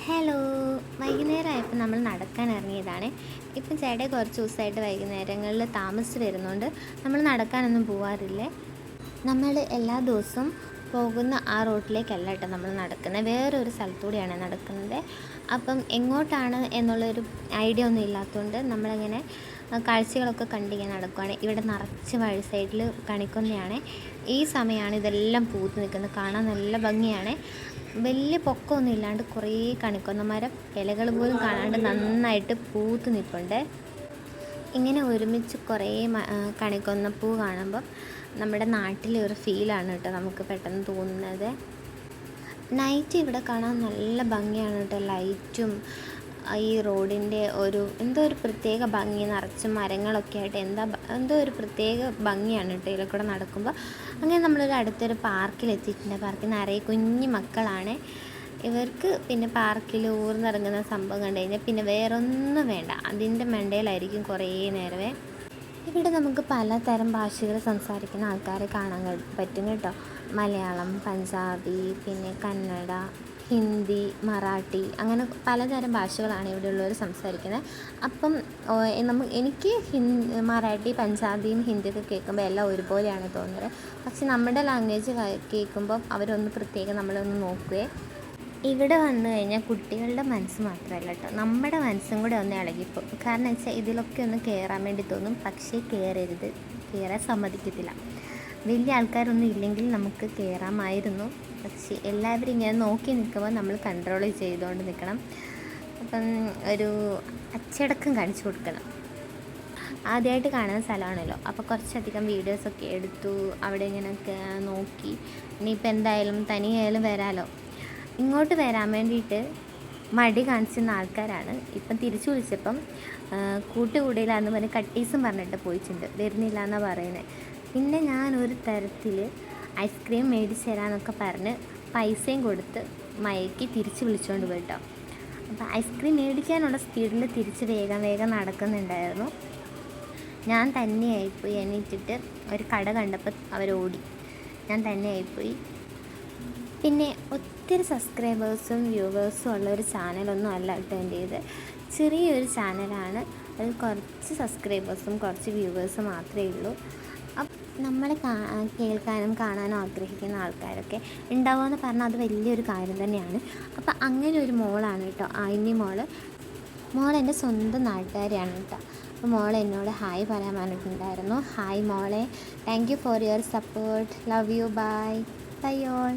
Hello, വൈകുന്നേരമായപ്പോൾ നമ്മൾ നടക്കാൻ ഇറങ്ങിയതാണ്. ഇപ്പം ചേട്ടൻ കുറച്ച് ദിവസമായിട്ട് വൈകുന്നേരങ്ങളിൽ താമസിച്ച് വരുന്നുണ്ട്. നമ്മൾ നടക്കാനൊന്നും പോവാറില്ലേ. നമ്മൾ എല്ലാ ദിവസവും പോകുന്ന ആ റോട്ടിലേക്കല്ല കേട്ടോ നമ്മൾ നടക്കുന്നത്, വേറൊരു സ്ഥലത്തൂടെയാണ് നടക്കുന്നത്. അപ്പം എങ്ങോട്ടാണ് എന്നുള്ളൊരു ഐഡിയ ഒന്നും ഇല്ലാത്തതുകൊണ്ട് നമ്മളിങ്ങനെ കാഴ്ചകളൊക്കെ കണ്ടിങ്ങനെ നടക്കുവാണ്. ഇവിടെ നിറച്ച് വഴി സൈഡിൽ കണിക്കൊന്നയാണ്. ഈ സമയമാണ് ഇതെല്ലാം പൂത്ത് നിൽക്കുന്നത്. കാണാൻ നല്ല ഭംഗിയാണ്. വലിയ പൊക്കമൊന്നും ഇല്ലാണ്ട് കുറേ കണിക്കൊന്ന മരം ഇലകൾ പോലും കാണാണ്ട് നന്നായിട്ട് പൂത്ത് നിൽപ്പുണ്ട്. ഇങ്ങനെ ഒരുമിച്ച് കുറേ കണിക്കൊന്ന പൂ കാണുമ്പം നമ്മുടെ നാട്ടിലെ ഒരു ഫീലാണ് കേട്ടോ നമുക്ക് പെട്ടെന്ന് തോന്നുന്നത്. നൈറ്റ് ഇവിടെ കാണാൻ നല്ല ഭംഗിയാണ് കേട്ടോ. ലൈറ്റും ഈ റോഡിൻ്റെ എന്തോ ഒരു പ്രത്യേക ഭംഗി, നിറച്ച് മരങ്ങളൊക്കെ ആയിട്ട് എന്തോ ഒരു പ്രത്യേക ഭംഗിയാണ് കേട്ടോ ഇതിൽ കൂടെ നടക്കുമ്പോൾ. അങ്ങനെ നമ്മളൊരു അടുത്തൊരു പാർക്കിലെത്തിയിട്ടുണ്ട്. പാർക്കിൽ നിറയെ കുഞ്ഞു മക്കളാണ്. ഇവർക്ക് പിന്നെ പാർക്കിൽ ഊർന്നിറങ്ങുന്ന സംഭവം കണ്ടു കഴിഞ്ഞാൽ പിന്നെ വേറൊന്നും വേണ്ട, അതിൻ്റെ മണ്ടയിലായിരിക്കും കുറേ നേരമേ. ഇവിടെ നമുക്ക് പലതരം ഭാഷകൾ സംസാരിക്കുന്ന ആൾക്കാരെ കാണാൻ പറ്റും കേട്ടോ. മലയാളം, പഞ്ചാബി, പിന്നെ കന്നഡ, ഹിന്ദി, മറാഠി, അങ്ങനെ പലതരം ഭാഷകളാണ് ഇവിടെയുള്ളവർ സംസാരിക്കുന്നത്. അപ്പം എനിക്ക് മറാഠി, പഞ്ചാബിയും ഹിന്ദിയൊക്കെ കേൾക്കുമ്പോൾ എല്ലാം ഒരുപോലെയാണ് തോന്നുന്നത്. പക്ഷെ നമ്മുടെ ലാംഗ്വേജ് കേൾക്കുമ്പോൾ അവരൊന്ന് പ്രത്യേകം നമ്മളൊന്ന് നോക്കുകയെ. ഇവിടെ വന്നു കഴിഞ്ഞാൽ കുട്ടികളുടെ മനസ്സ് മാത്രമല്ല കേട്ടോ, നമ്മുടെ മനസ്സും കൂടെ ഒന്ന് ഇളകിപ്പോൾ. കാരണം വെച്ചാൽ ഇതിലൊക്കെ ഒന്ന് കയറാൻ വേണ്ടി തോന്നും, പക്ഷേ കയറാൻ സമ്മതിക്കത്തില്ല. വലിയ ആൾക്കാരൊന്നും ഇല്ലെങ്കിൽ നമുക്ക് കയറാമായിരുന്നു. പക്ഷേ എല്ലാവരും ഇങ്ങനെ നോക്കി നിൽക്കുമ്പോൾ നമ്മൾ കൺട്രോൾ ചെയ്തുകൊണ്ട് നിൽക്കണം. അപ്പം ഒരു അച്ചടക്കം കാണിച്ചു കൊടുക്കണം. ആദ്യമായിട്ട് കാണുന്ന സ്ഥലമാണല്ലോ, അപ്പോൾ കുറച്ചധികം വീഡിയോസൊക്കെ എടുത്തു. അവിടെ ഇങ്ങനെയൊക്കെ നോക്കി. ഇനിയിപ്പോൾ എന്തായാലും തനിയായാലും വരാമല്ലോ. ഇങ്ങോട്ട് വരാൻ വേണ്ടിയിട്ട് മടി കാണിച്ചിരുന്ന ആൾക്കാരാണ് ഇപ്പം തിരിച്ചു വിളിച്ചപ്പം കൂട്ടുകൂടിയില്ല എന്ന് പറഞ്ഞ് കട്ടീസും പറഞ്ഞിട്ട് പോയിട്ടുണ്ട്. വരുന്നില്ല എന്നാണ് പറയുന്നത്. പിന്നെ ഞാൻ ഒരു തരത്തിൽ ഐസ്ക്രീം മേടിച്ച് തരാമെന്നൊക്കെ പറഞ്ഞ് പൈസയും കൊടുത്ത് മയക്കി തിരിച്ച് വിളിച്ചുകൊണ്ട് പോയിട്ടോ. അപ്പോൾ ഐസ്ക്രീം മേടിക്കാനുള്ള സ്പീഡിൽ തിരിച്ച് വേഗം നടക്കുന്നുണ്ടായിരുന്നു. ഞാൻ തന്നെയായിപ്പോയി. എണീറ്റിട്ട് ഒരു കട കണ്ടപ്പോൾ അവരോടി. ഞാൻ തന്നെയായിപ്പോയി. പിന്നെ ഒത്തിരി സബ്സ്ക്രൈബേഴ്സും വ്യൂവേഴ്സും ഉള്ള ഒരു ചാനലൊന്നും അല്ല കേട്ടോ എൻ്റേത്. ചെറിയൊരു ചാനലാണ്. അതിൽ കുറച്ച് സബ്സ്ക്രൈബേഴ്സും കുറച്ച് വ്യൂവേഴ്സും മാത്രമേ ഉള്ളൂ. അപ്പം നമ്മളെ കേൾക്കാനും കാണാനും ആഗ്രഹിക്കുന്ന ആൾക്കാരൊക്കെ ഉണ്ടാവുമെന്ന് പറഞ്ഞാൽ അത് വലിയൊരു കാര്യം തന്നെയാണ്. അപ്പം അങ്ങനെ ഒരു മോളാണ് കേട്ടോ ആയിനി മോൾ എൻ്റെ സ്വന്തം നാട്ടുകാരിയാണ് കേട്ടോ. അപ്പോൾ മോൾ എന്നോട് ഹായ് പറയാൻ പറഞ്ഞിട്ടുണ്ടായിരുന്നു. ഹായ് മോളെ, thank you for your support, love you, bye all.